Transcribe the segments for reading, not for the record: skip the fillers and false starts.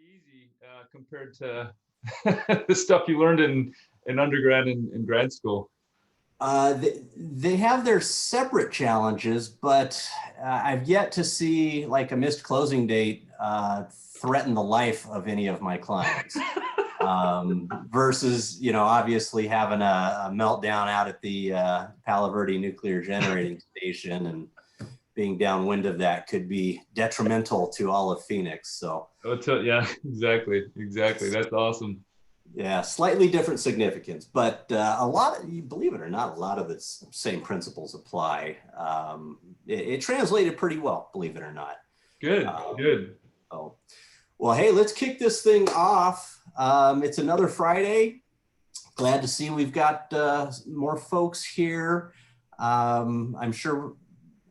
easy compared to the stuff you learned in undergrad and grad school. They have their separate challenges, but I've yet to see like a missed closing date threaten the life of any of my clients. Versus, obviously having a meltdown out at the Palo Verde nuclear generating station, and being downwind of that could be detrimental to all of Phoenix. So, yeah, exactly. That's awesome. Yeah, slightly different significance, but believe it or not, a lot of the same principles apply. It translated pretty well, believe it or not. Good. Oh, well, hey, let's kick this thing off. It's another Friday. Glad to see we've got more folks here. I'm sure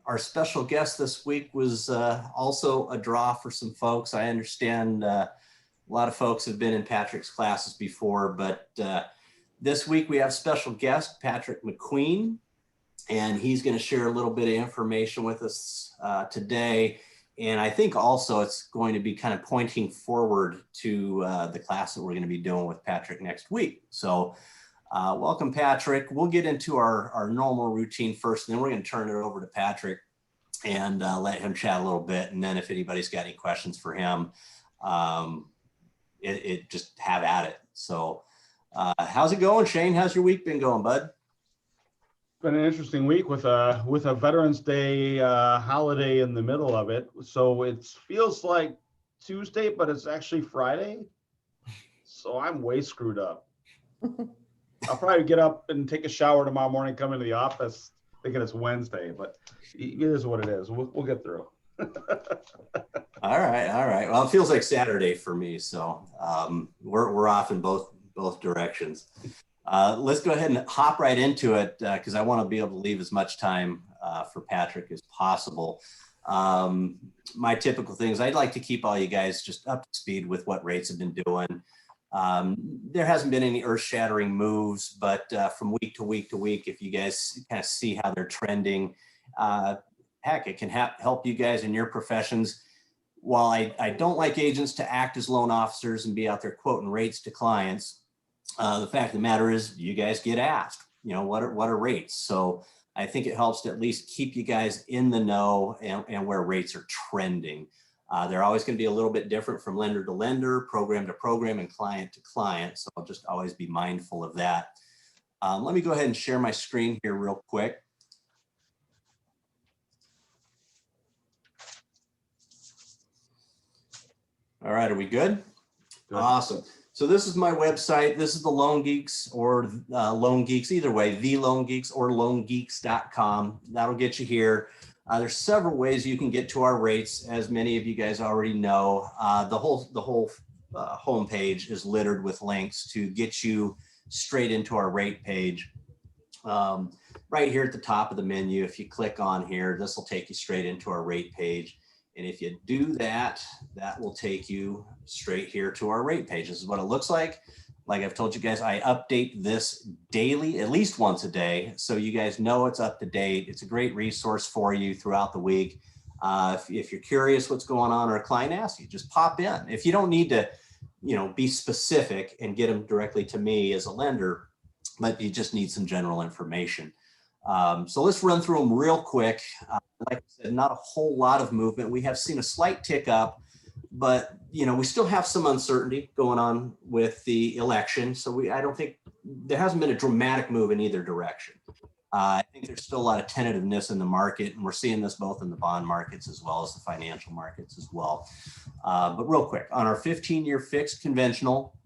our special guest this week was also a draw for some folks. I understand a lot of folks have been in Patrick's classes before, but this week we have special guest Patrick MacQueen, and he's going to share a little bit of information with us today. And I think also it's going to be kind of pointing forward to the class that we're going to be doing with Patrick next week. So welcome, Patrick. We'll get into our normal routine first, and then we're going to turn it over to Patrick and let him chat a little bit. And then if anybody's got any questions for him, just have at it. So how's it going, Shane? How's your week been going, bud? Been an interesting week with a Veterans Day holiday in the middle of it. So it feels like Tuesday, but it's actually Friday. So I'm way screwed up. I'll probably get up and take a shower tomorrow morning, come into the office thinking it's Wednesday, but it is what it is. We'll get through. All right. Well, it feels like Saturday for me, so we're off in both directions. Let's go ahead and hop right into it because I want to be able to leave as much time for Patrick as possible. My typical things, I'd like to keep all you guys just up to speed with what rates have been doing. There hasn't been any earth-shattering moves, but from week to week to week, if you guys kind of see how they're trending, heck, it can help you guys in your professions. While I don't like agents to act as loan officers and be out there quoting rates to clients, the fact of the matter is you guys get asked, what are rates? So I think it helps to at least keep you guys in the know and where rates are trending. They're always going to be a little bit different from lender to lender, program to program, and client to client. So I'll just always be mindful of that. Let me go ahead and share my screen here real quick. All right, are we good? Awesome. So this is my website. This is the Loan Geeks or Loan Geeks, either way, the Loan Geeks or loangeeks.com. That'll get you here. There's several ways you can get to our rates, as many of you guys already know. The whole homepage is littered with links to get you straight into our rate page. Right here at the top of the menu, if you click on here, this will take you straight into our rate page. And if you do that, that will take you straight here to our rate page. This is what it looks like. Like I've told you guys, I update this daily, at least once a day, so you guys know it's up to date. It's a great resource for you throughout the week. If you're curious what's going on or a client asks you, just pop in. If you don't need to, be specific and get them directly to me as a lender, but you just need some general information. So let's run through them real quick. Like I said, not a whole lot of movement. We have seen a slight tick up, but we still have some uncertainty going on with the election. So I don't think there hasn't been a dramatic move in either direction. I think there's still a lot of tentativeness in the market, and we're seeing this both in the bond markets as well as the financial markets as well. But real quick, on our 15-year fixed conventional,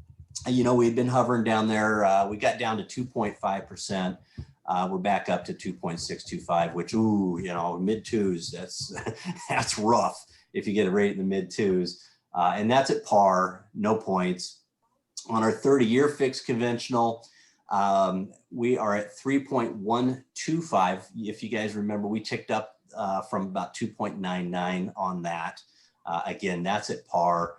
we've been hovering down there. We got down to 2.5%. We're back up to 2.625, which, mid twos, that's rough if you get a rate in the mid twos. And that's at par, no points. On our 30-year fixed conventional, we are at 3.125. If you guys remember, we ticked up from about 2.99 on that. Again, that's at par.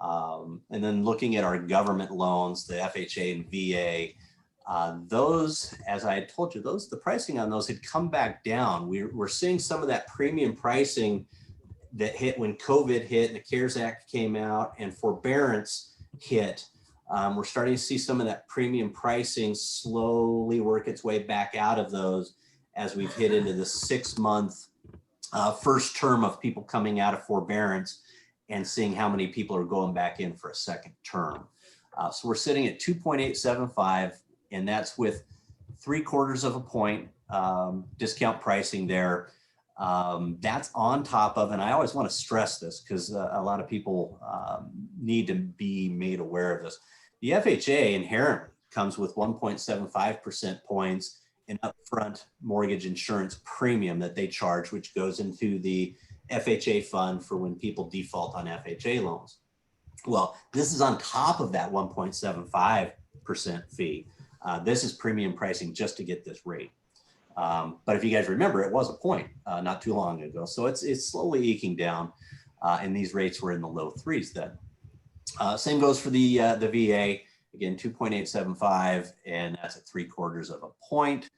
And then looking at our government loans, the FHA and VA, those, as I had told you, the pricing on those had come back down. We're seeing some of that premium pricing that hit when COVID hit and the CARES Act came out and forbearance hit. We're starting to see some of that premium pricing slowly work its way back out of those as we've hit into the 6-month first term of people coming out of forbearance and seeing how many people are going back in for a second term. So we're sitting at 2.875, and that's with 3/4 of a point discount pricing there. That's on top of, and I always want to stress this because a lot of people need to be made aware of this. The FHA inherently comes with 1.75% points in upfront mortgage insurance premium that they charge, which goes into the FHA fund for when people default on FHA loans. Well, this is on top of that 1.75% fee. This is premium pricing just to get this rate. But if you guys remember, it was a point not too long ago. So it's slowly eking down, and these rates were in the low 3s then. Same goes for the VA, again, 2.875, and that's at 3/4 of a point.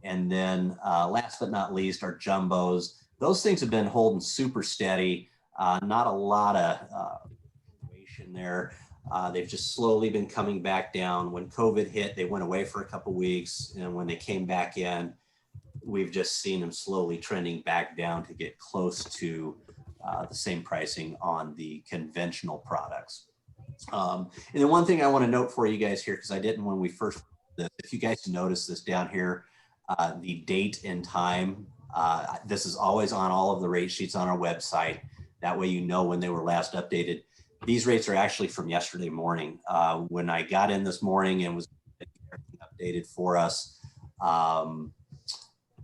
And then last but not least, our jumbos. Those things have been holding super steady. Not a lot of fluctuation there. They've just slowly been coming back down. When COVID hit, they went away for a couple weeks, and when they came back in, we've just seen them slowly trending back down to get close to the same pricing on the conventional products. And then one thing I want to note for you guys here, because I didn't when we first, if you guys notice this down here, the date and time, this is always on all of the rate sheets on our website. That way you know when they were last updated. These rates are actually from yesterday morning. When I got in this morning and was updated for us,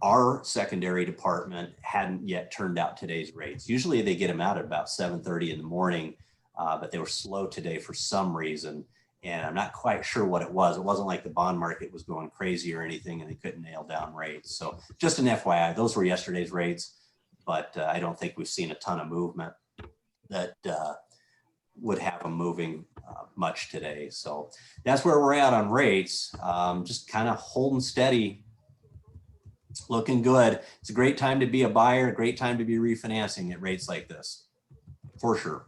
our secondary department hadn't yet turned out today's rates. Usually they get them out at about 7:30 in the morning, but they were slow today for some reason. And I'm not quite sure what it was. It wasn't like the bond market was going crazy or anything and they couldn't nail down rates. So just an FYI, those were yesterday's rates, but I don't think we've seen a ton of movement that would have them moving much today. So that's where we're at on rates. Just kind of holding steady, looking good. It's a great time to be a buyer, a great time to be refinancing at rates like this, for sure.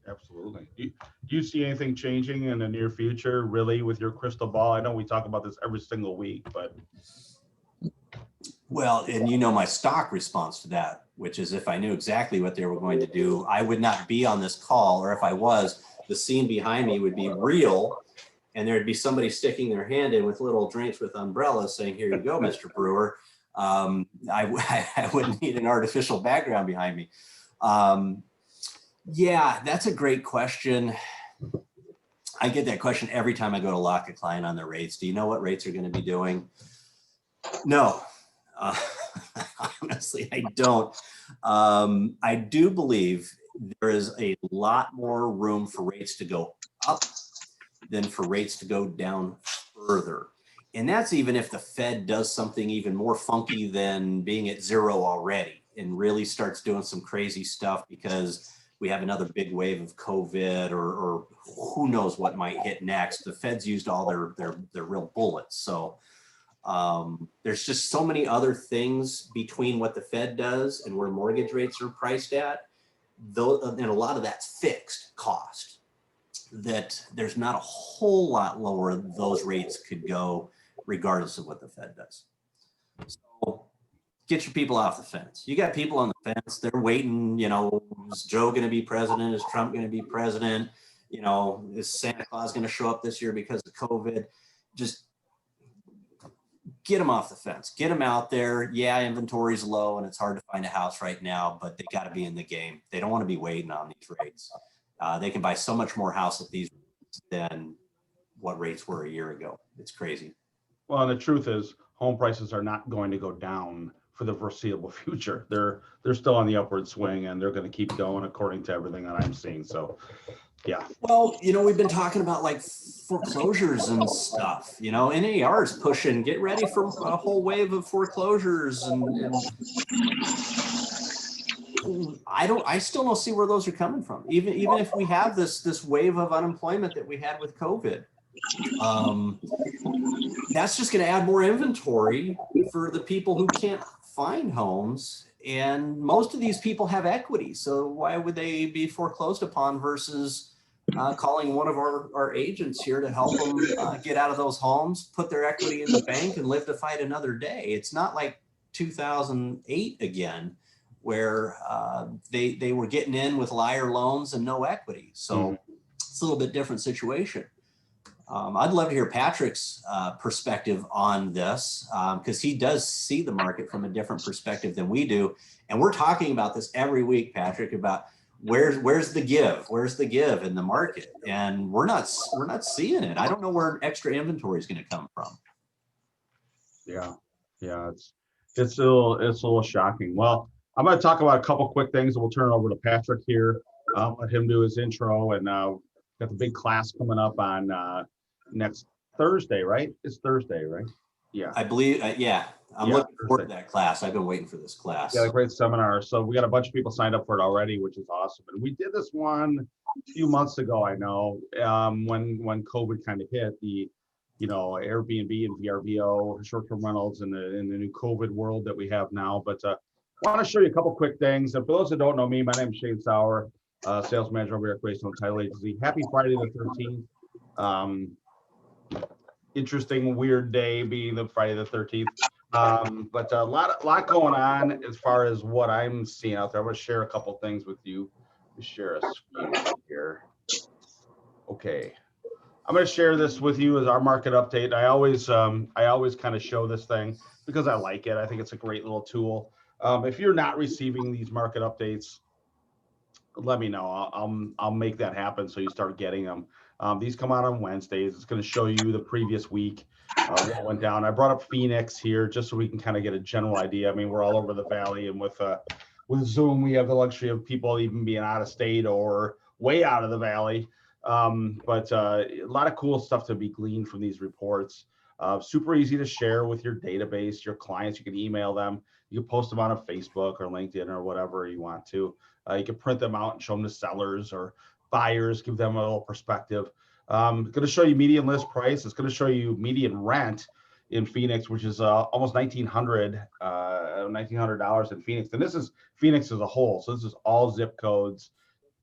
Absolutely. Do you see anything changing in the near future, really, with your crystal ball? I know we talk about this every single week, but. Well, and you know my stock response to that, which is if I knew exactly what they were going to do, I would not be on this call, or if I was, the scene behind me would be real, and there'd be somebody sticking their hand in with little drinks with umbrellas saying, "Here you go, Mr. Brewer." I wouldn't need an artificial background behind me. Yeah, that's a great question. I get that question every time I go to lock a client on their rates. Do you know what rates are going to be doing? No, honestly, I don't. I do believe there is a lot more room for rates to go up than for rates to go down further. And that's even if the Fed does something even more funky than being at 0 already and really starts doing some crazy stuff because we have another big wave of COVID or who knows what might hit next. The Fed's used all their real bullets. So there's just so many other things between what the Fed does and where mortgage rates are priced at, though, and a lot of that's fixed cost, that there's not a whole lot lower those rates could go regardless of what the Fed does. So get your people off the fence. You got people on the fence. They're waiting, you know, is Joe going to be president? Is Trump going to be president? You know, is Santa Claus going to show up this year because of COVID? Just get them off the fence. Get them out there. Yeah, inventory's low and it's hard to find a house right now, but they got to be in the game. They don't want to be waiting on these rates. They can buy so much more house at these rates than what rates were a year ago. It's crazy. Well, and the truth is, home prices are not going to go down for the foreseeable future. They're still on the upward swing, and they're going to keep going according to everything that I'm seeing. So, yeah. Well, you know, we've been talking about like foreclosures and stuff. You know, NAR is pushing. Get ready for a whole wave of foreclosures, and I still don't see where those are coming from. Even if we have this wave of unemployment that we had with COVID. That's just going to add more inventory for the people who can't find homes And most of these people have equity. So why would they be foreclosed upon versus calling one of our agents here to help them get out of those homes, put their equity in the bank, and live to fight another day? It's not like 2008 again, where they were getting in with liar loans and no equity. So it's a little bit different situation. I'd love to hear Patrick's perspective on this, because he does see the market from a different perspective than we do. And we're talking about this every week, Patrick, about where's the give in the market, and we're not seeing it. I don't know where extra inventory is going to come from. Yeah, it's a little shocking. Well, I'm going to talk about a couple quick things, and we'll turn it over to Patrick here. Let him do his intro, and got the big class coming up on next Thursday, right? It's Thursday, right? Yeah, I believe. Yeah, I'm looking forward to that class. I've been waiting for this class. Yeah, a great seminar. So we got a bunch of people signed up for it already, which is awesome. And we did this one a few months ago, I know, when COVID kind of hit, the Airbnb and VRBO, short-term rentals in the new COVID world that we have now. But I want to show you a couple quick things. And for those that don't know me, my name is Shane Sauer, sales manager over here at Greystone Title Agency. Happy Friday the 13th. Interesting, weird day being the Friday the 13th. But a lot going on as far as what I'm seeing out there. I'm going to share a couple things with you. Share a screen here. Okay. I'm going to share this with you as our market update. I always kind of show this thing because I like it. I think it's a great little tool. If you're not receiving these market updates, let me know. I'll make that happen so you start getting them. These come out on Wednesdays. It's going to show you the previous week what went down. I brought up Phoenix here just so we can kind of get a general idea. I mean, we're all over the valley, and with Zoom, we have the luxury of people even being out of state or way out of the valley. But a lot of cool stuff to be gleaned from these reports. Super easy to share with your database, your clients. You can email them. You can post them on a Facebook or LinkedIn or whatever you want to. You can print them out and show them to sellers or buyers, give them a little perspective. It's going to show you median list price. It's going to show you median rent in Phoenix, which is almost $1,900 in Phoenix. And this is Phoenix as a whole. So this is all zip codes,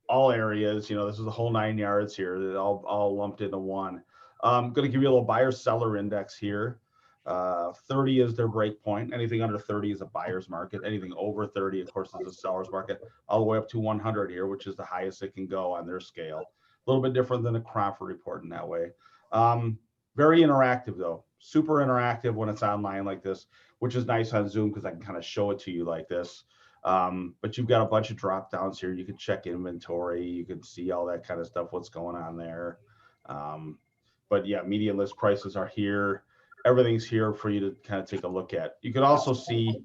all areas. This is the whole 9 yards here. They're all lumped into one. I'm going to give you a little buyer seller index here. 30 is their break point. Anything under 30 is a buyer's market. Anything over 30, of course, is a seller's market, all the way up to 100 here, which is the highest it can go on their scale. A little bit different than a Crawford report in that way. Very interactive, though. Super interactive when it's online like this, which is nice on Zoom because I can kind of show it to you like this. But you've got a bunch of drop downs here. You can check inventory. You can see all that kind of stuff, what's going on there. But yeah, median list prices are here. Everything's here for you to kind of take a look at. You can also see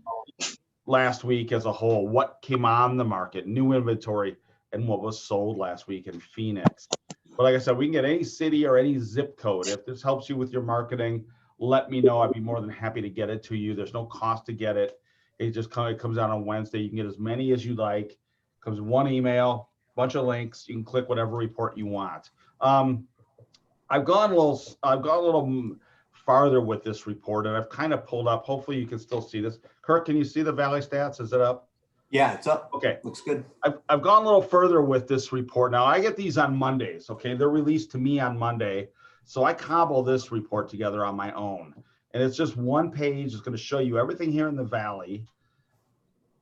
last week as a whole, what came on the market, new inventory, and what was sold last week in Phoenix. But like I said, we can get any city or any zip code. If this helps you with your marketing, let me know. I'd be more than happy to get it to you. There's no cost to get it. It just comes out on Wednesday. You can get as many as you like. Comes in one email, bunch of links. You can click whatever report you want. I've gone a little farther with this report, and I've kind of pulled up. Hopefully you can still see this. Kirk, can you see the Valley stats? Is it up? Yeah, it's up. Okay. Looks good. I've gone a little further with this report. Now, I get these on Mondays, okay? They're released to me on Monday. So I cobble this report together on my own. And it's just one page. It's going to show you everything here in the Valley,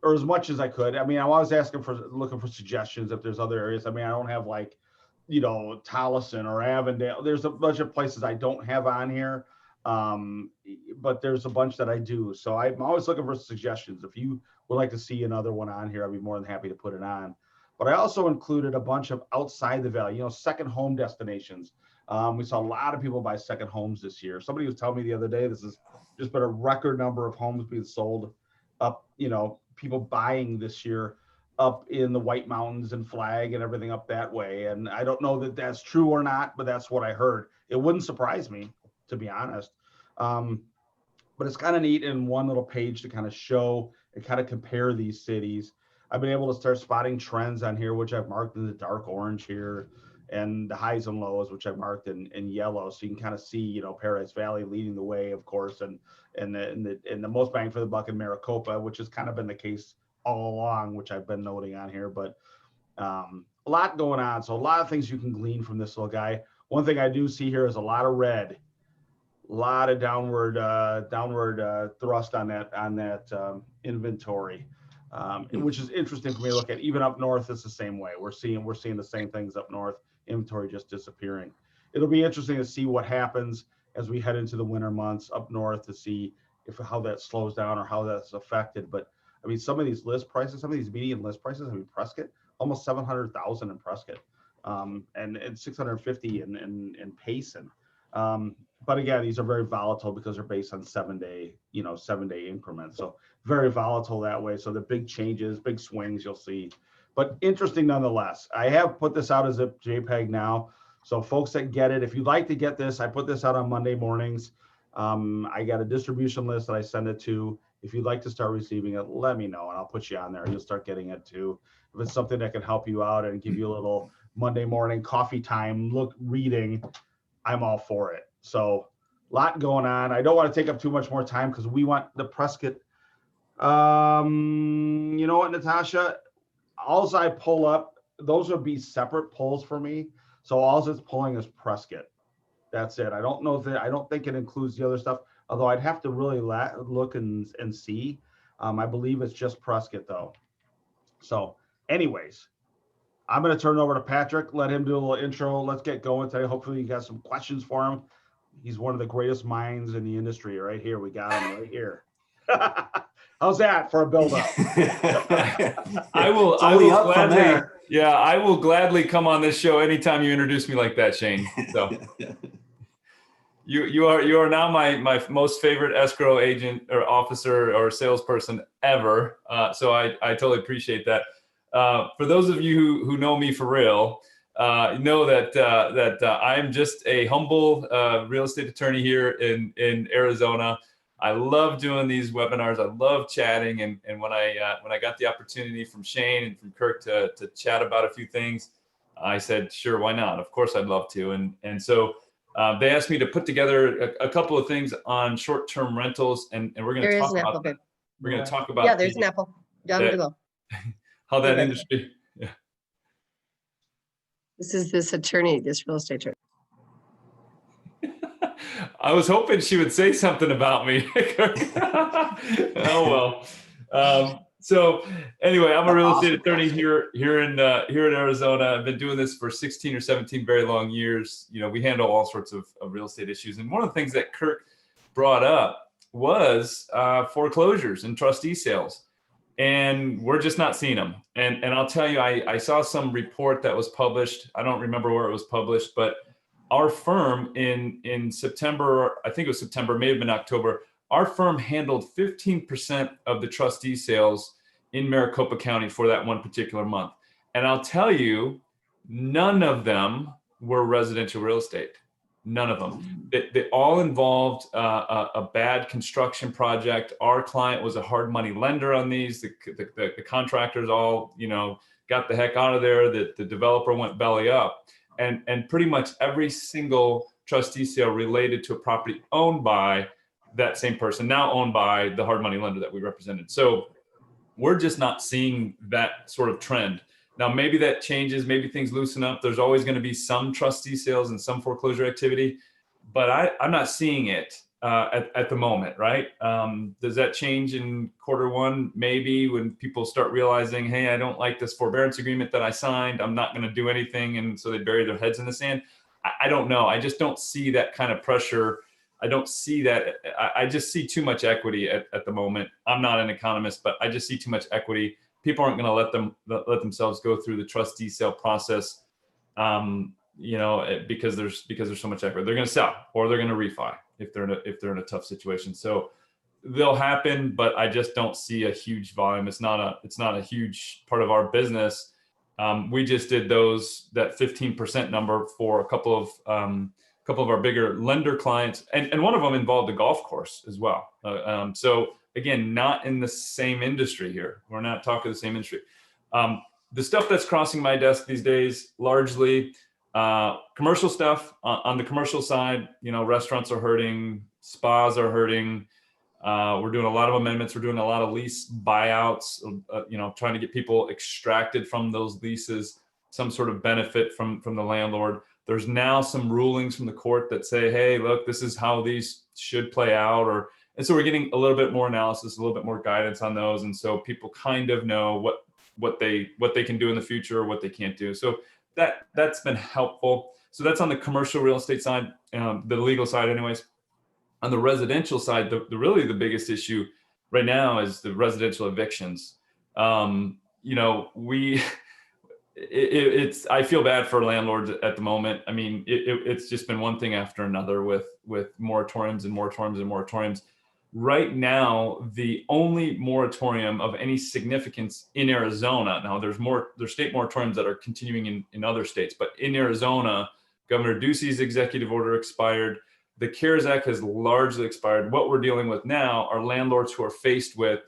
or as much as I could. I mean, I was looking for suggestions if there's other areas. I mean, I don't have Tolleson or Avondale. There's a bunch of places I don't have on here. But there's a bunch that I do. So I'm always looking for suggestions. If you would like to see another one on here, I'd be more than happy to put it on. But I also included a bunch of outside the valley, second home destinations. We saw a lot of people buy second homes this year. Somebody was telling me the other day, this has just been a record number of homes being sold up, people buying this year up in the White Mountains and Flag and everything up that way. And I don't know that that's true or not, but that's what I heard. It wouldn't surprise me, to be honest. But it's kind of neat in one little page to kind of show and kind of compare these cities. I've been able to start spotting trends on here, which I've marked in the dark orange here, and the highs and lows, which I've marked in yellow. So you can kind of see, Paradise Valley leading the way, of course, and the most bang for the buck in Maricopa, which has kind of been the case all along, which I've been noting on here, but a lot going on. So a lot of things you can glean from this little guy. One thing I do see here is a lot of red, a lot of downward thrust on that inventory, which is interesting for me to look at. Even up north, it's the same way. We're seeing the same things up north. Inventory just disappearing. It'll be interesting to see what happens as we head into the winter months up north to see how that slows down or how that's affected. But I mean, some of these list prices, some of these median list prices, I mean, Prescott, almost 700,000 in Prescott, and 650 in Payson. But again, these are very volatile because they're based on 7-day increments. So very volatile that way. So the big changes, big swings you'll see, but interesting nonetheless. I have put this out as a JPEG now. So folks that get it, if you'd like to get this, I put this out on Monday mornings. I got a distribution list that I send it to. If you'd like to start receiving it, let me know and I'll put you on there. You'll start getting it too. If it's something that can help you out and give you a little Monday morning coffee time reading, I'm all for it. So a lot going on. I don't want to take up too much more time because we want the Prescott. You know what, Natasha? Alls I pull up, those would be separate pulls for me. So alls it's pulling is Prescott. That's it. I don't think it includes the other stuff, although I'd have to really look and see. I believe it's just Prescott though. So anyways, I'm going to turn it over to Patrick, let him do a little intro. Let's get going today. Hopefully you got some questions for him. He's one of the greatest minds in the industry right here. We got him right here. How's that for a build-up? I will gladly, yeah, I will gladly come on this show anytime you introduce me like that, Shane. So you are now my most favorite escrow agent or officer or salesperson ever. So I totally appreciate that. For those of you who know me for real, know that I'm just a humble real estate attorney here in Arizona. I love doing these webinars. I love chatting, and when I got the opportunity from Shane and from Kirk to chat about a few things, I said, sure, why not? Of course, I'd love to. And so they asked me to put together a couple of things on short-term rentals, and we're going to talk about that. We're going to talk about there's an apple down below. How that industry. Yeah. This is this real estate attorney. I was hoping she would say something about me. Oh well. So anyway, I'm a real estate attorney here in Arizona. I've been doing this for 16 or 17 very long years. You know, we handle all sorts of real estate issues. And one of the things that Kirk brought up was foreclosures and trustee sales. And we're just not seeing them. And I'll tell you, I saw some report that was published. I don't remember where it was published, but our firm in September, I think it was September, may have been October, our firm handled 15% of the trustee sales in Maricopa County for that one particular month. And I'll tell you, none of them were residential real estate. None of them. They all involved a bad construction project. Our client was a hard money lender on these. The contractors all, got the heck out of there. The developer went belly up. And pretty much every single trustee sale related to a property owned by that same person, now owned by the hard money lender that we represented. So we're just not seeing that sort of trend. Now, maybe that changes, maybe things loosen up. There's always going to be some trustee sales and some foreclosure activity, but I'm not seeing it at the moment, right? Does that change in Q1? Maybe when people start realizing, hey, I don't like this forbearance agreement that I signed. I'm not going to do anything. And so they bury their heads in the sand. I don't know. I just don't see that kind of pressure. I don't see that. I just see too much equity at the moment. I'm not an economist, but I just see too much equity. People aren't going to let themselves go through the trustee sale process, because there's so much equity. They're going to sell or they're going to refi if they're in a tough situation. So they'll happen, but I just don't see a huge volume. It's not a huge part of our business. We just did that 15% number for a couple of our bigger lender clients, and one of them involved a golf course as well. So again, not in the same industry here. We're not talking the same industry. The stuff that's crossing my desk these days, largely commercial stuff. On the commercial side, restaurants are hurting, spas are hurting, We're doing a lot of amendments. We're doing a lot of lease buyouts, trying to get people extracted from those leases, some sort of benefit from the landlord. There's now some rulings from the court that say, hey, look, this is how these should play out. And so we're getting a little bit more analysis, a little bit more guidance on those. And so people kind of know what they can do in the future, or what they can't do. So that's been helpful. So that's on the commercial real estate side, the legal side anyways. On the residential side, really the biggest issue right now is the residential evictions. I feel bad for landlords at the moment. I mean, it's just been one thing after another with moratoriums and moratoriums and moratoriums. Right now, the only moratorium of any significance in Arizona, now there's state moratoriums that are continuing in other states, but in Arizona, Governor Ducey's executive order expired. The CARES Act has largely expired. What we're dealing with now are landlords who are faced with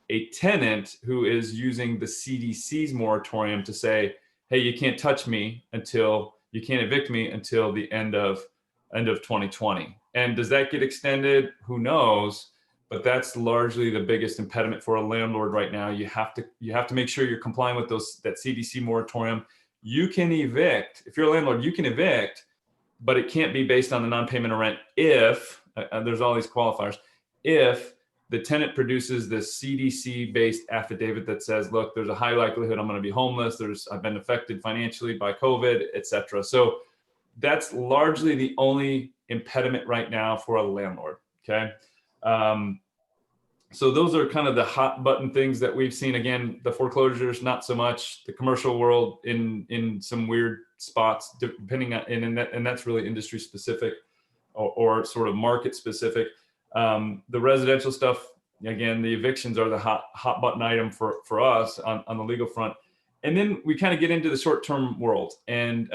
a tenant who is using the CDC's moratorium to say, hey, you can't touch me you can't evict me until the end of 2020. And does that get extended? Who knows? But that's largely the biggest impediment for a landlord right now. You have to make sure you're complying with that CDC moratorium. You can evict. If you're a landlord, you can evict, but it can't be based on the non-payment of rent if, there's all these qualifiers, if the tenant produces this CDC-based affidavit that says, look, there's a high likelihood I'm going to be homeless, I've been affected financially by COVID, et cetera. So that's largely the only impediment right now for a landlord, okay? So those are kind of the hot button things that we've seen. Again, the foreclosures, not so much. The commercial world in some weird spots, depending on, and that's really industry specific or sort of market specific. The residential stuff, again, the evictions are the hot button item for us on the legal front. And then we kind of get into the short-term world, and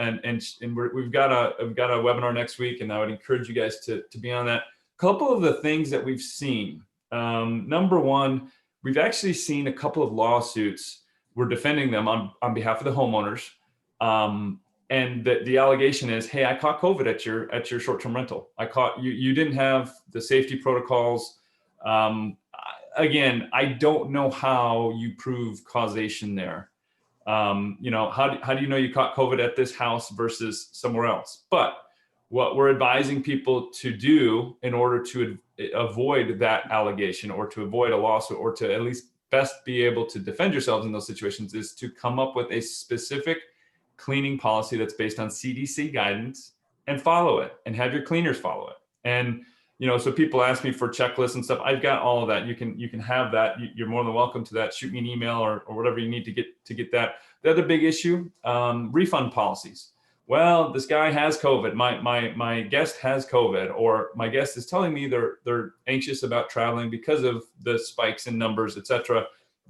we've got a webinar next week, and I would encourage you guys to be on that. A couple of the things that we've seen. Number one, we've actually seen a couple of lawsuits. We're defending them on behalf of the homeowners. And the allegation is, hey, I caught COVID at your short-term rental. I caught you didn't have the safety protocols. Again, I don't know how you prove causation there. How do you know you caught COVID at this house versus somewhere else? But what we're advising people to do in order to avoid that allegation, or to avoid a lawsuit, or to at least best be able to defend yourselves in those situations, is to come up with a specific cleaning policy that's based on CDC guidance and follow it, and have your cleaners follow it. And so people ask me for checklists and stuff. I've got all of that. You can have that. You're more than welcome to that. Shoot me an email or whatever you need to get that. The other big issue, refund policies. Well, this guy has COVID. My guest has COVID, or my guest is telling me they're anxious about traveling because of the spikes in numbers, et cetera.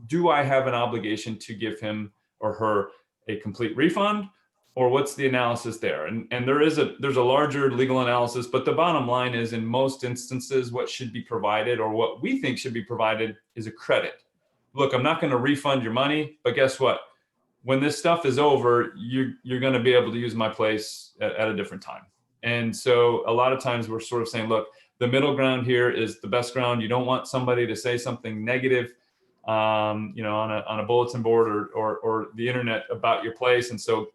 Do I have an obligation to give him or her a complete refund, or what's the analysis there? And there's a larger legal analysis, but the bottom line is, in most instances, what should be provided, or what we think should be provided, is a credit. Look, I'm not going to refund your money, but guess what? When this stuff is over, you're going to be able to use my place at a different time. And so a lot of times we're sort of saying, look, the middle ground here is the best ground. You don't want somebody to say something negative, on a bulletin board or the internet about your place. And so,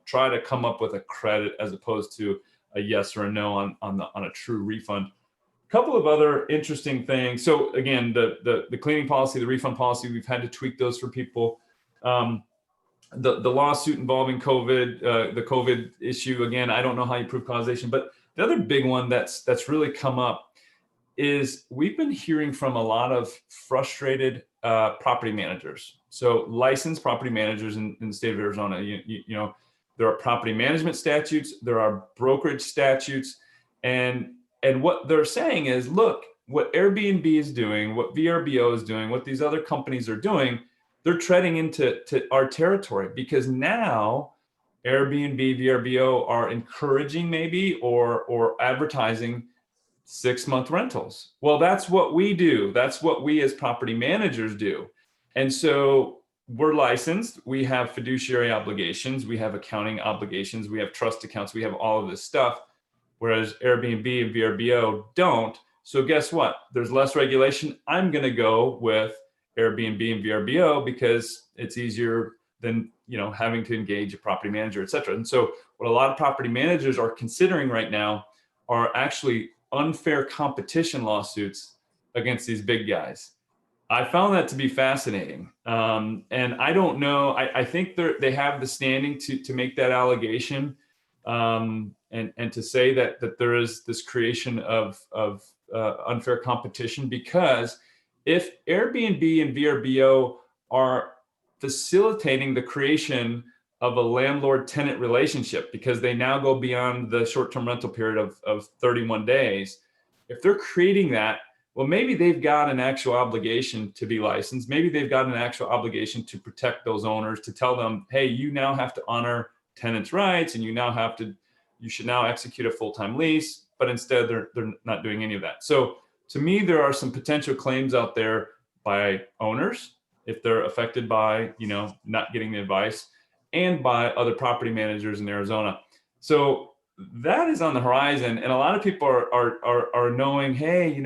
try to come up with a credit as opposed to a yes or a no on a true refund. A couple of other interesting things. So again, the cleaning policy, the refund policy, we've had to tweak those for people. The lawsuit involving COVID, the COVID issue, again, I don't know how you prove causation, but the other big one that's really come up is we've been hearing from a lot of frustrated property managers. So licensed property managers in the state of Arizona, there are property management statutes, there are brokerage statutes, and what they're saying is, look, what Airbnb is doing, what VRBO is doing, what these other companies are doing, they're treading into our territory, because now Airbnb, VRBO are encouraging maybe or advertising 6-month rentals. Well, that's what we do. That's what we as property managers do. And so we're licensed. We have fiduciary obligations. We have accounting obligations. We have trust accounts. We have all of this stuff. Whereas Airbnb and VRBO don't. So guess what? There's less regulation. I'm going to go with Airbnb and VRBO because it's easier than, having to engage a property manager, et cetera. And so what a lot of property managers are considering right now are actually unfair competition lawsuits against these big guys. I found that to be fascinating. And I don't know, I think they have the standing to make that allegation, and to say that there is this creation of unfair competition, because if Airbnb and VRBO are facilitating the creation of a landlord-tenant relationship because they now go beyond the short-term rental period of 31 days, if they're creating that, well, maybe they've got an actual obligation to be licensed. Maybe they've got an actual obligation to protect those owners, to tell them, hey, you now have to honor tenants' rights, and you should now execute a full-time lease. But instead, they're not doing any of that. So to me, there are some potential claims out there by owners if they're affected by, not getting the advice, and by other property managers in Arizona. So that is on the horizon, and a lot of people are knowing, hey,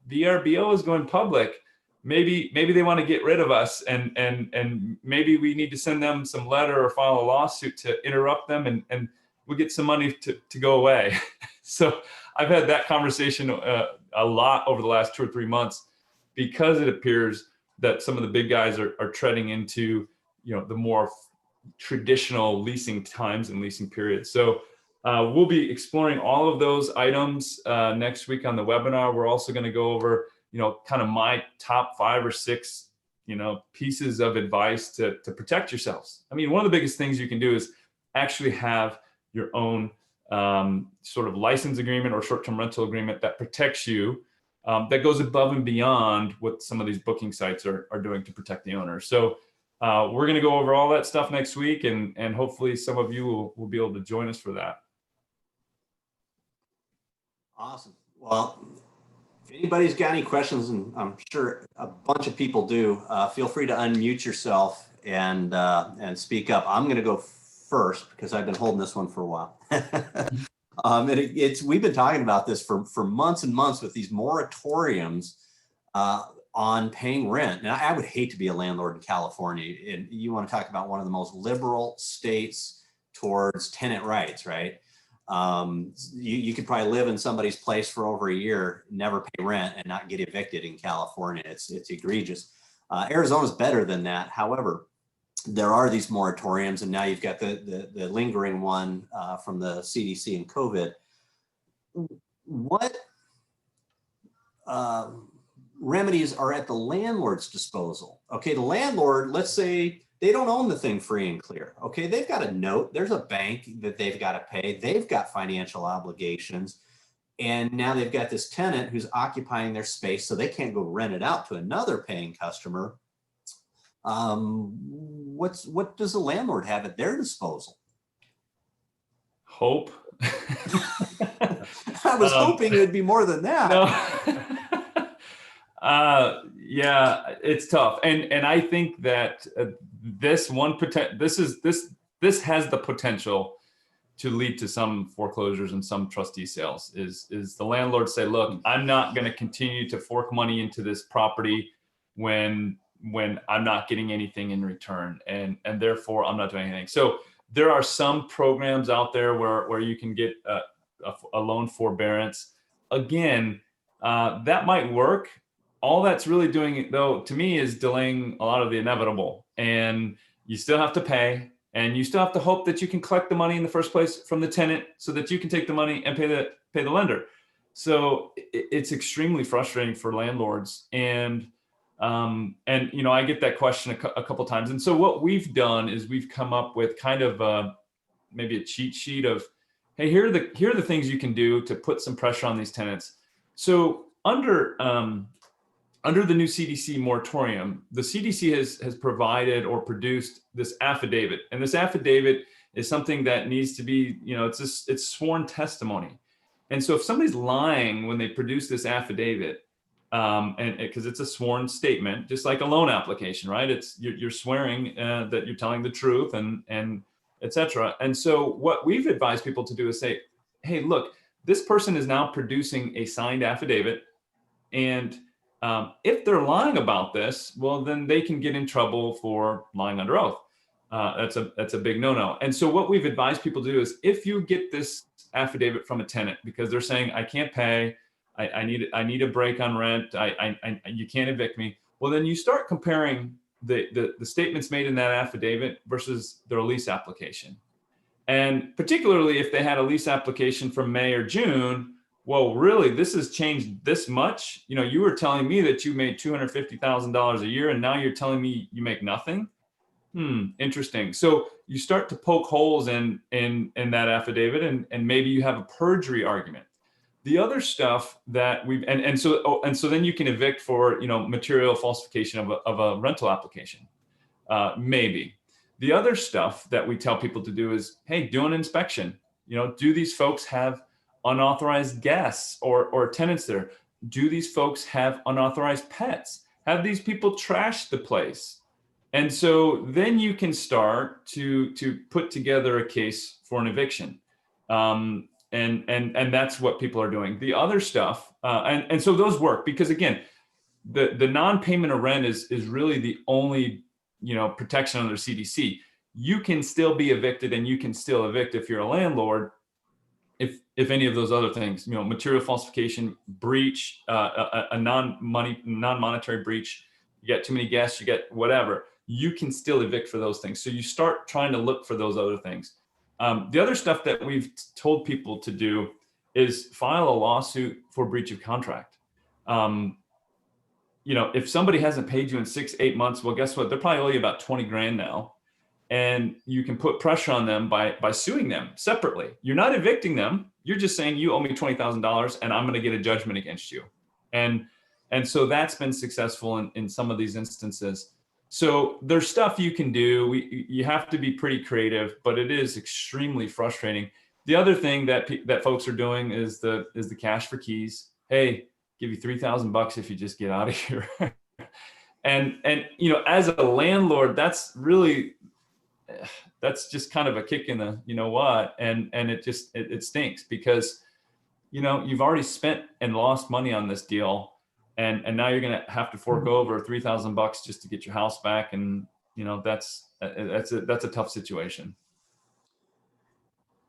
VRBO is going public. Maybe they want to get rid of us, and maybe we need to send them some letter or file a lawsuit to interrupt them, and we'll get some money to go away. So I've had that conversation a lot over the last 2 or 3 months, because it appears that some of the big guys are treading into, the more traditional leasing times and leasing periods. So we'll be exploring all of those items next week on the webinar. We're also going to go over, kind of my top 5 or 6, pieces of advice to protect yourselves. I mean, one of the biggest things you can do is actually have your own sort of license agreement or short-term rental agreement that protects you, that goes above and beyond what some of these booking sites are doing to protect the owner. So we're going to go over all that stuff next week, and hopefully some of you will be able to join us for that. Awesome. Well, if anybody's got any questions, and I'm sure a bunch of people do, feel free to unmute yourself and speak up. I'm going to go first because I've been holding this one for a while. We've been talking about this for months and months with these moratoriums on paying rent. Now, I would hate to be a landlord in California, and you want to talk about one of the most liberal states towards tenant rights, right? You could probably live in somebody's place for over a year, never pay rent, and not get evicted in California. It's egregious. Arizona's better than that. However, there are these moratoriums, and now you've got the lingering one from the CDC and COVID. What remedies are at the landlord's disposal? Okay, the landlord, let's say they don't own the thing free and clear. Okay, they've got a note, there's a bank that they've got to pay, they've got financial obligations, and now they've got this tenant who's occupying their space, so they can't go rent it out to another paying customer. What does the landlord have at their disposal? Hope. I was hoping it would be more than that. No. Yeah, it's tough, and I think that this has the potential to lead to some foreclosures and some trustee sales. Is the landlord say, look, I'm not going to continue to fork money into this property when I'm not getting anything in return, and therefore I'm not doing anything. So there are some programs out there where you can get a loan forbearance. Again, that might work. All that's really doing, though, to me, is delaying a lot of the inevitable. And you still have to pay, and you still have to hope that you can collect the money in the first place from the tenant so that you can take the money and pay the lender. So it's extremely frustrating for landlords. And I get that question a couple times. And so what we've done is we've come up with kind of maybe a cheat sheet of, hey, here are the things you can do to put some pressure on these tenants. So under the new CDC moratorium, the CDC has provided or produced this affidavit, and this affidavit is something that needs to be, it's sworn testimony. And so if somebody's lying when they produce this affidavit, and because it's a sworn statement, just like a loan application, right? You're swearing that you're telling the truth, and et cetera. And so what we've advised people to do is say, hey, look, this person is now producing a signed affidavit And if they're lying about this, well, then they can get in trouble for lying under oath. That's a big no-no. And so what we've advised people to do is, if you get this affidavit from a tenant because they're saying, I can't pay, I need a break on rent, you can't evict me. Well, then you start comparing the statements made in that affidavit versus their lease application. And particularly if they had a lease application from May or June, well, really, this has changed this much. You know, you were telling me that you made $250,000 a year, and now you're telling me you make nothing. Interesting. So you start to poke holes in that affidavit, and maybe you have a perjury argument. The other stuff that we've and so then you can evict for, you know, material falsification of a rental application, maybe. The other stuff that we tell people to do is, hey, do an inspection. You know, do these folks have unauthorized guests or tenants there? Do these folks have unauthorized pets? Have these people trash the place? And so then you can start to put together a case for an eviction. And that's what people are doing. The other stuff, and so those work because, again, the non-payment of rent is really the only, you know, protection under CDC. You can still be evicted, and you can still evict if you're a landlord. If any of those other things, you know, material falsification, breach, a non-monetary breach, you get too many guests, you get whatever, you can still evict for those things. So you start trying to look for those other things. The other stuff that we've told people to do is file a lawsuit for breach of contract. You know, if somebody hasn't paid you in 6-8 months, well, guess what? They're probably owe you about 20 grand now. And you can put pressure on them by suing them separately. You're not evicting them. You're just saying, you owe me $20,000 and I'm going to get a judgment against you. And so that's been successful in some of these instances. So there's stuff you can do. You have to be pretty creative, but it is extremely frustrating. The other thing that folks are doing is the cash for keys. Hey, give you $3,000 if you just get out of here. and you know, as a landlord, that's just kind of a kick in the, you know what, and it stinks because, you know, you've already spent and lost money on this deal, and now you're going to have to fork over $3,000 just to get your house back, and you know that's a tough situation.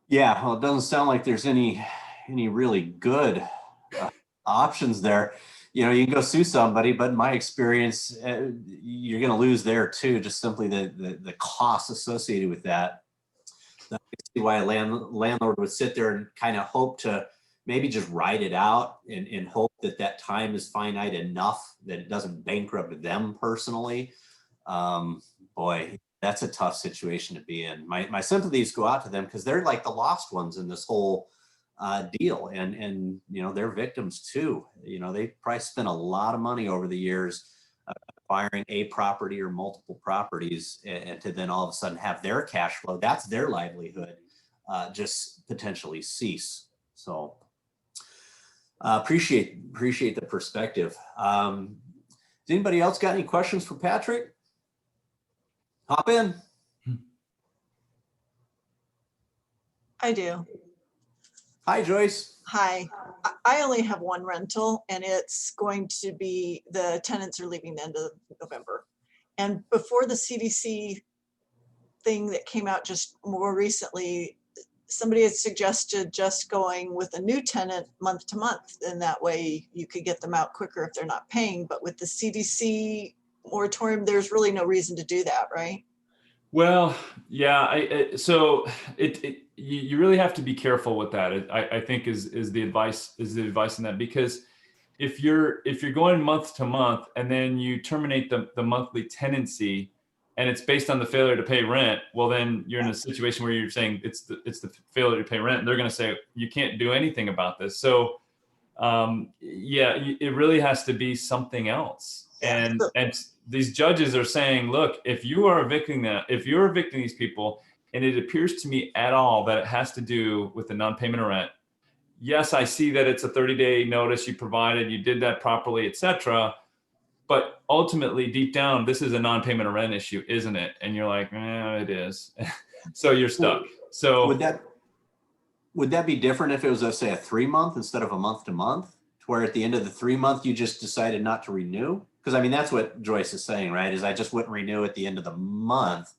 Yeah, well, it doesn't sound like there's any really good options there. You know, you can go sue somebody, but in my experience, you're going to lose there too, just simply the costs associated with that. I see why a landlord would sit there and kind of hope to maybe just ride it out and hope that time is finite enough that it doesn't bankrupt them personally. Boy, that's a tough situation to be in. My sympathies go out to them because they're like the lost ones in this whole deal, and you know, they're victims too. You know, they probably spent a lot of money over the years acquiring a property or multiple properties, and to then all of a sudden have their cash flow, that's their livelihood, just potentially cease. So appreciate the perspective. Has anybody else got any questions for Patrick? Hop in. I do. Hi, Joyce. Hi. I only have one rental, and it's going to be, the tenants are leaving the end of November. And before the CDC thing that came out just more recently, somebody had suggested just going with a new tenant month to month, and that way you could get them out quicker if they're not paying. But with the CDC moratorium, there's really no reason to do that, right? Well, yeah. You really have to be careful with that. I think is the advice in that, because if you're going month to month and then you terminate the monthly tenancy and it's based on the failure to pay rent, well, then you're in a situation where you're saying it's the failure to pay rent. And they're going to say you can't do anything about this. So yeah, it really has to be something else. And these judges are saying, look, if you're evicting these people, and it appears to me at all that it has to do with the non-payment of rent. Yes, I see that it's a 30-day notice you provided, you did that properly, etc. But ultimately, deep down, this is a non-payment of rent issue, isn't it? And you're like, it is. So you're stuck. So would that be different if it was, let's say, a 3-month instead of a month to month? where at the end of the 3 month, you just decided not to renew? Because I mean, that's what Joyce is saying, right? Is I just wouldn't renew at the end of the month,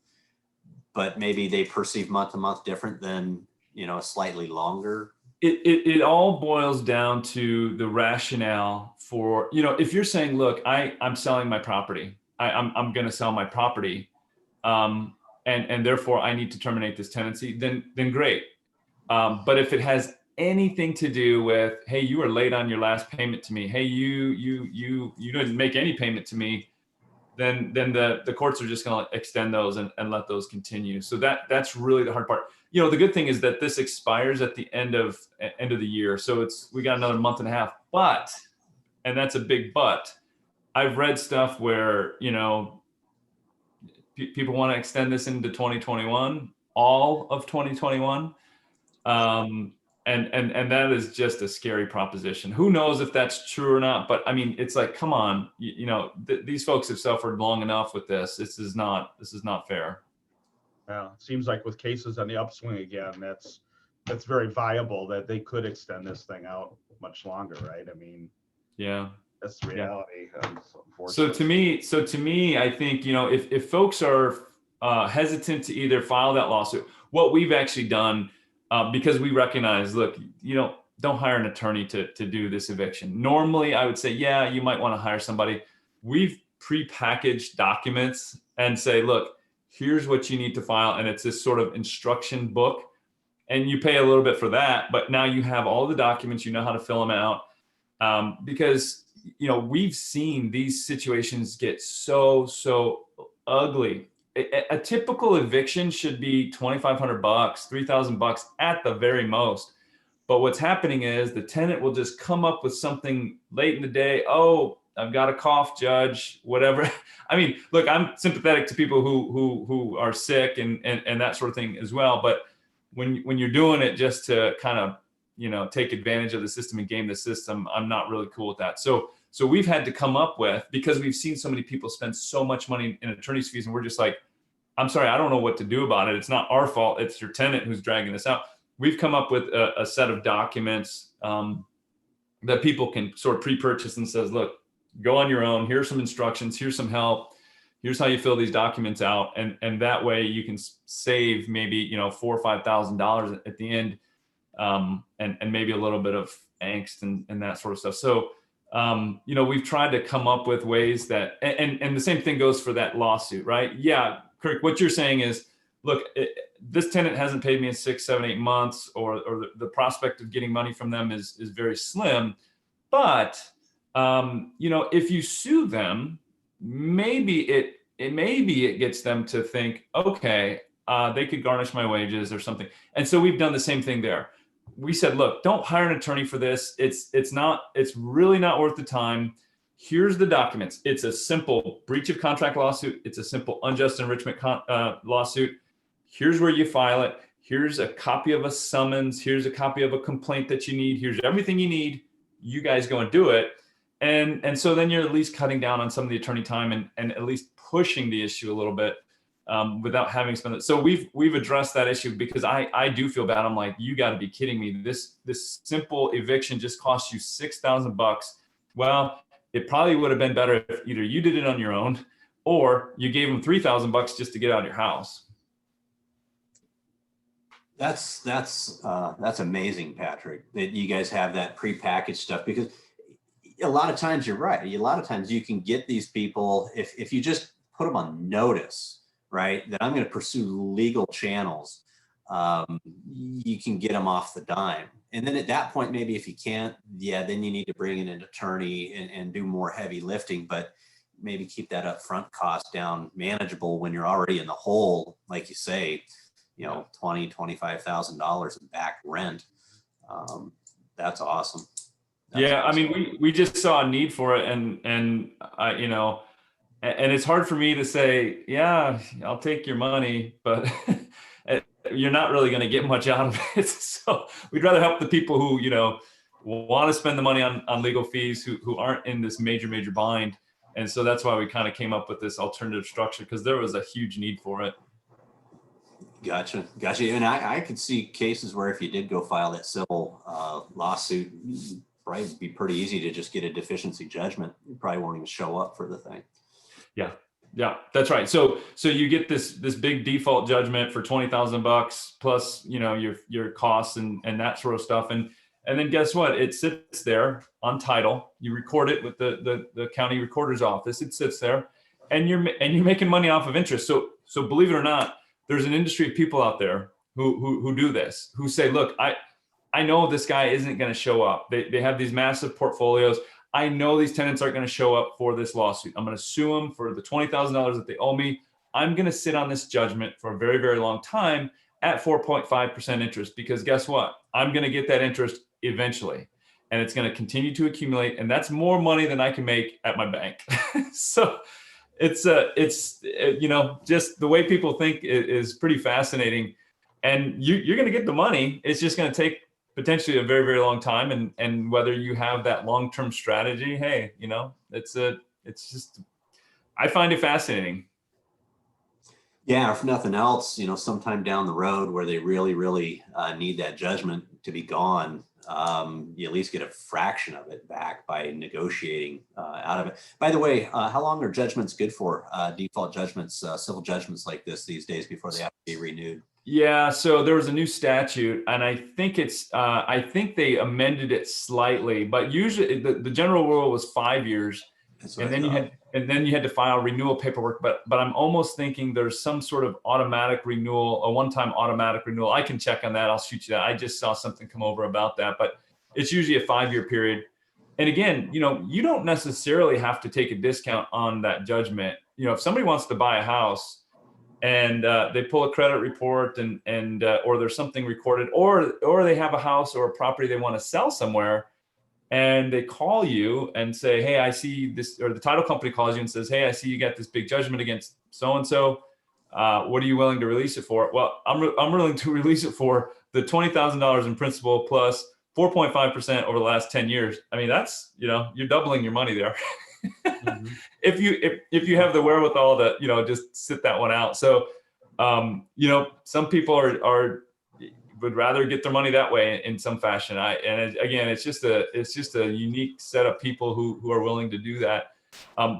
but maybe they perceive month to month different than, you know, a slightly longer. It all boils down to the rationale for, you know, if you're saying, look, I'm selling my property, I'm going to sell my property, and therefore I need to terminate this tenancy, then great. But if it has anything to do with, hey, you were late on your last payment to me, hey, you didn't make any payment to me, then the courts are just going to extend those and let those continue. So that's really the hard part. You know, the good thing is that this expires at the end of the year, so we got another month and a half. But, and that's a big but, I've read stuff where, you know, people want to extend this into 2021, all of 2021. And that is just a scary proposition. Who knows if that's true or not? But I mean, it's like, come on, you know, these folks have suffered long enough with this. This is not fair. Well, it seems like with cases on the upswing again, that's very viable that they could extend this thing out much longer, right? I mean, yeah, that's the reality. So to me, I think, you know, if folks are hesitant to either file that lawsuit, what we've actually done, because we recognize, look, you know, don't hire an attorney to do this eviction. Normally, I would say, yeah, you might want to hire somebody. We've prepackaged documents and say, look, here's what you need to file. And it's this sort of instruction book. And you pay a little bit for that. But now you have all the documents, you know how to fill them out. Because, you know, we've seen these situations get so ugly. A typical eviction should be $2,500, $3,000 at the very most. But what's happening is the tenant will just come up with something late in the day. Oh, I've got a cough, judge, whatever. I mean, look, I'm sympathetic to people who are sick and that sort of thing as well. But when you're doing it just to kind of, you know, take advantage of the system and game the system, I'm not really cool with that. So we've had to come up with, because we've seen so many people spend so much money in attorney's fees, and we're just like, I'm sorry, I don't know what to do about it. It's not our fault. It's your tenant who's dragging this out. We've come up with a set of documents that people can sort of pre-purchase and says, look, go on your own. Here's some instructions. Here's some help. Here's how you fill these documents out. And that way you can save maybe, you know, $4,000 or $5,000 at the end, and maybe a little bit of angst and that sort of stuff. So, you know, we've tried to come up with ways that, and the same thing goes for that lawsuit, right? Yeah, Kirk, what you're saying is, look, this tenant hasn't paid me in 6, 7, 8 months, or the prospect of getting money from them is very slim. But, you know, if you sue them, maybe it gets them to think, okay, they could garnish my wages or something. And so we've done the same thing there. We said, look, don't hire an attorney for this. It's really not worth the time. Here's the documents. It's a simple breach of contract lawsuit. It's a simple unjust enrichment lawsuit. Here's where you file it. Here's a copy of a summons. Here's a copy of a complaint that you need. Here's everything you need. You guys go and do it. And so then you're at least cutting down on some of the attorney time and at least pushing the issue a little bit without having spent it. So we've addressed that issue, because I do feel bad. I'm like, you got to be kidding me. This simple eviction just cost you $6,000. Well, it probably would have been better if either you did it on your own or you gave them $3,000 just to get out of your house. That's amazing, Patrick, that you guys have that prepackaged stuff, because a lot of times you're right. A lot of times you can get these people, if you just put them on notice, right, that I'm going to pursue legal channels, you can get them off the dime. And then at that point, maybe if you can't, then you need to bring in an attorney and do more heavy lifting, but maybe keep that upfront cost down manageable when you're already in the hole, like you say, you know, $20,000, $25,000 in back rent. That's awesome. I mean, we just saw a need for it, and you know, and it's hard for me to say, yeah, I'll take your money, but you're not really going to get much out of it. So we'd rather help the people who, you know, want to spend the money on legal fees, who aren't in this major bind. And so that's why we kind of came up with this alternative structure, because there was a huge need for it. Gotcha. And I could see cases where if you did go file that civil lawsuit, probably be pretty easy to just get a deficiency judgment. You probably won't even show up for the thing. Yeah, that's right. So you get this big default judgment for $20,000 plus, your costs and that sort of stuff. And then guess what? It sits there on title. You record it with the county recorder's office. It sits there, and you're making money off of interest. So believe it or not, there's an industry of people out there who do this, who say, look, I know this guy isn't going to show up. They have these massive portfolios. I know these tenants aren't going to show up for this lawsuit. I'm going to sue them for the $20,000 that they owe me. I'm going to sit on this judgment for a very, very long time at 4.5% interest, because guess what? I'm going to get that interest eventually, and it's going to continue to accumulate. And that's more money than I can make at my bank. So it's just the way people think is pretty fascinating, and you're going to get the money. It's just going to take potentially a very, very long time. And whether you have that long-term strategy, hey, it's just, I find it fascinating. Yeah, if nothing else, sometime down the road where they really, really need that judgment to be gone, you at least get a fraction of it back by negotiating out of it. By the way, how long are judgments good for? Default judgments, civil judgments like this these days before they have to be renewed? Yeah, so there was a new statute, and I think I think they amended it slightly, but usually the general rule was 5 years, and then you had to file renewal paperwork. But I'm almost thinking there's some sort of automatic renewal, a one-time automatic renewal. I can check on that. I'll shoot you that. I just saw something come over about that, but it's usually a 5-year period. And again, you don't necessarily have to take a discount on that judgment. If somebody wants to buy a house, and they pull a credit report and or there's something recorded, or they have a house or a property they want to sell somewhere, and they call you and say, hey, I see this, or the title company calls you and says, hey, I see you got this big judgment against so-and-so. What are you willing to release it for? Well, I'm willing to release it for the $20,000 in principal plus 4.5% over the last 10 years. I mean, that's, you're doubling your money there. Mm-hmm. If you have the wherewithal to, just sit that one out. So, some people would rather get their money that way in some fashion. Again, it's just a unique set of people who are willing to do that.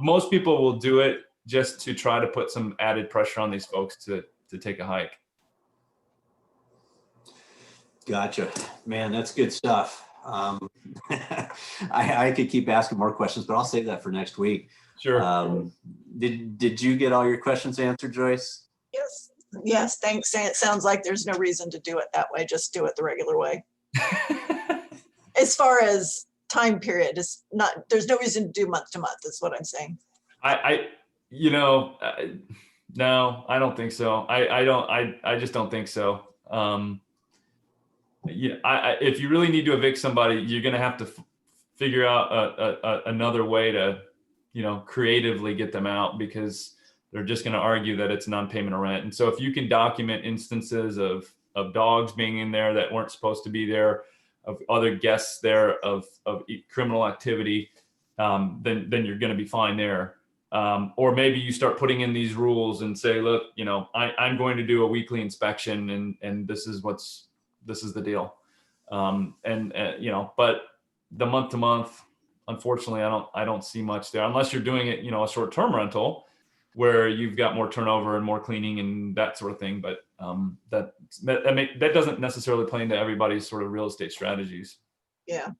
Most people will do it just to try to put some added pressure on these folks to take a hike. Gotcha, man. That's good stuff. I could keep asking more questions, but I'll save that for next week. Sure. Did you get all your questions answered, Joyce? Yes. Thanks. It sounds like there's no reason to do it that way. Just do it the regular way. As far as time period, there's no reason to do month to month. Is what I'm saying. No, I don't think so. I just don't think so. If you really need to evict somebody, you're going to have to figure out another way to, creatively get them out, because they're just going to argue that it's non-payment of rent. And so if you can document instances of dogs being in there that weren't supposed to be there, of other guests there, of criminal activity, then you're going to be fine there. Or maybe you start putting in these rules and say, look, I'm going to do a weekly inspection, and this is the deal. But the month to month, unfortunately, I don't see much there, unless you're doing it, a short-term rental where you've got more turnover and more cleaning and that sort of thing. But that doesn't necessarily play into everybody's sort of real estate strategies. Yeah.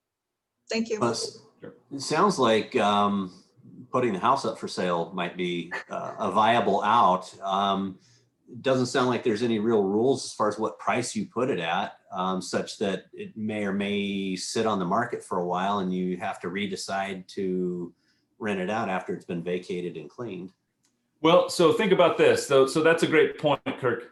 Thank you. Sure. It sounds like putting the house up for sale might be a viable out. It doesn't sound like there's any real rules as far as what price you put it at, such that it may or may sit on the market for a while and you have to redecide to rent it out after it's been vacated and cleaned. Well, so think about this. So that's a great point, Kirk.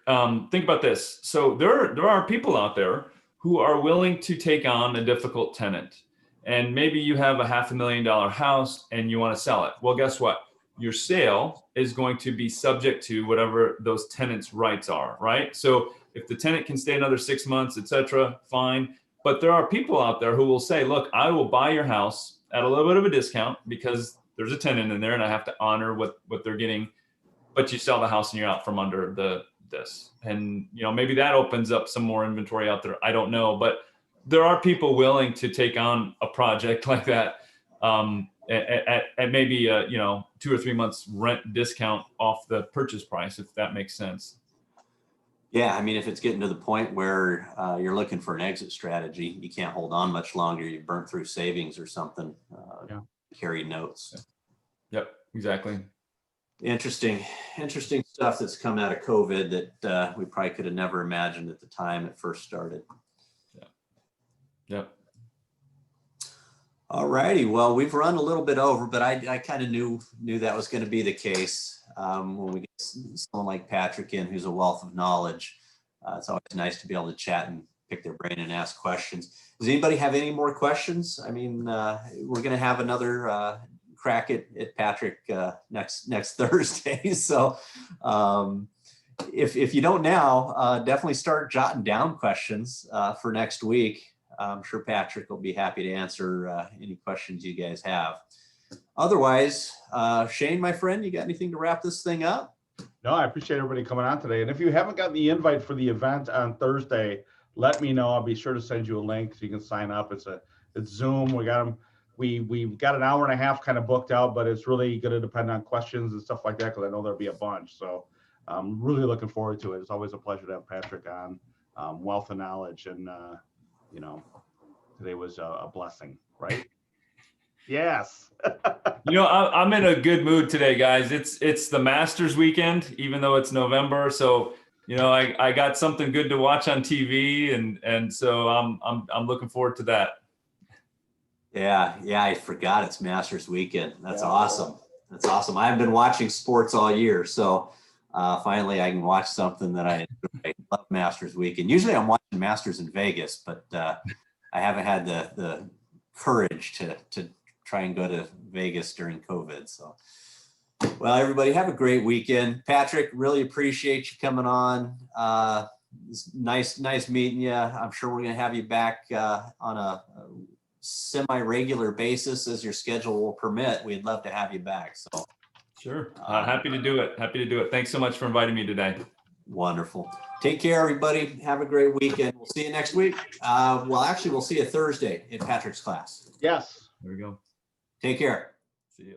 Think about this. So there are people out there who are willing to take on a difficult tenant. And maybe you have a $500,000 house and you want to sell it. Well, guess what? Your sale is going to be subject to whatever those tenants' rights are, right? So if the tenant can stay another 6 months, et cetera, fine. But there are people out there who will say, look, I will buy your house at a little bit of a discount because there's a tenant in there and I have to honor what they're getting. But you sell the house and you're out from under this. And, maybe that opens up some more inventory out there. I don't know. But there are people willing to take on a project like that at maybe a, 2 or 3 months rent discount off the purchase price, if that makes sense. Yeah, I mean, if it's getting to the point where you're looking for an exit strategy, you can't hold on much longer. You burnt through savings or something. Carry notes. Yep, exactly. Interesting stuff that's come out of COVID that we probably could have never imagined at the time it first started. Yep. All righty. Well, we've run a little bit over, but I kind of knew that was going to be the case. When we get someone like Patrick in, who's a wealth of knowledge, it's always nice to be able to chat and pick their brain and ask questions. Does anybody have any more questions? I mean, we're going to have another crack at Patrick next Thursday. So if you don't now, definitely start jotting down questions for next week. I'm sure Patrick will be happy to answer any questions you guys have. Otherwise, Shane, my friend, you got anything to wrap this thing up? No, I appreciate everybody coming on today. And if you haven't gotten the invite for the event on Thursday, let me know. I'll be sure to send you a link so you can sign up. It's Zoom. We've got an hour and a half kind of booked out, but it's really going to depend on questions and stuff like that, because I know there'll be a bunch. So I'm really looking forward to it. It's always a pleasure to have Patrick on. Wealth of knowledge, and today was a blessing, right? Yes. I'm in a good mood today, guys. It's the Masters weekend, even though it's November. So, I got something good to watch on TV, and so I'm looking forward to that. Yeah, I forgot it's Masters weekend. That's awesome. That's awesome. I've been watching sports all year, so finally I can watch something that I enjoy. I love Masters weekend. Usually I'm watching Masters in Vegas, but I haven't had the courage to try and go to Vegas during COVID. So, well, everybody have a great weekend. Patrick, really appreciate you coming on. It's nice meeting you. I'm sure we're going to have you back on a semi-regular basis as your schedule will permit. We'd love to have you back. So sure. Happy to do it. Thanks so much for inviting me today. Wonderful. Take care, everybody. Have a great weekend. We'll see you next week. We'll see you Thursday in Patrick's class. Yes. There we go. Take care. See you.